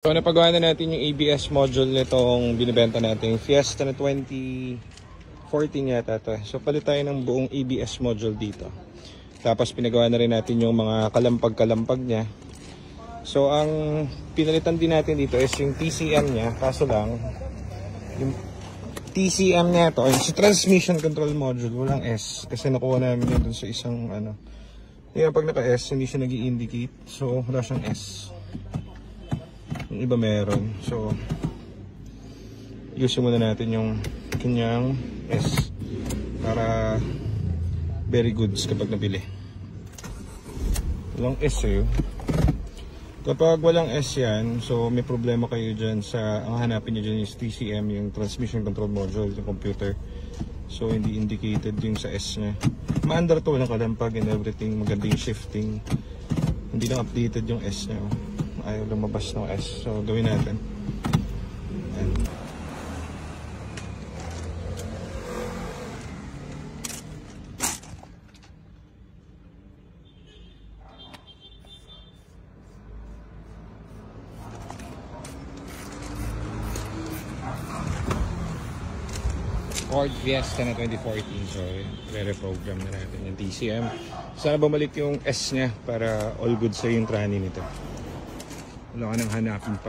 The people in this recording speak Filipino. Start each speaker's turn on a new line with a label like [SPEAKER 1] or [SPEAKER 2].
[SPEAKER 1] So napagawa na natin yung ABS module nitong binibenta natin Fiesta na 2014 yata to. So palit tayo ng buong ABS module dito. Tapos pinagawa na rin natin yung mga kalampag-kalampag niya. So ang pinalitan din natin dito is yung TCM niya. Kaso lang yung TCM niya to, yung transmission control module, walang S. Kasi nakuha namin yun dun sa isang ano. Kaya pag naka-S, hindi siya nag-i-indicate. So wala siyang S. Yung iba meron. So use muna natin yung kanyang S para very goods kapag nabili. Walang S eh. Kapag walang S yan, so may problema kayo dyan sa, ang hanapin nyo dyan is TCM, yung transmission control module, yung computer. So hindi indicated yung sa S nya. Maandar to, walang kalampag and everything, maganda yung shifting. Hindi lang updated yung S nya. Ayaw lumabas ng S. So gawin natin. Ayan. Ford Fiesta na 2014. So re-reprogram na natin yung TCM. Sana bumalik yung S nya para all good sa yung trani nito. Wala ka nang hanapin pa.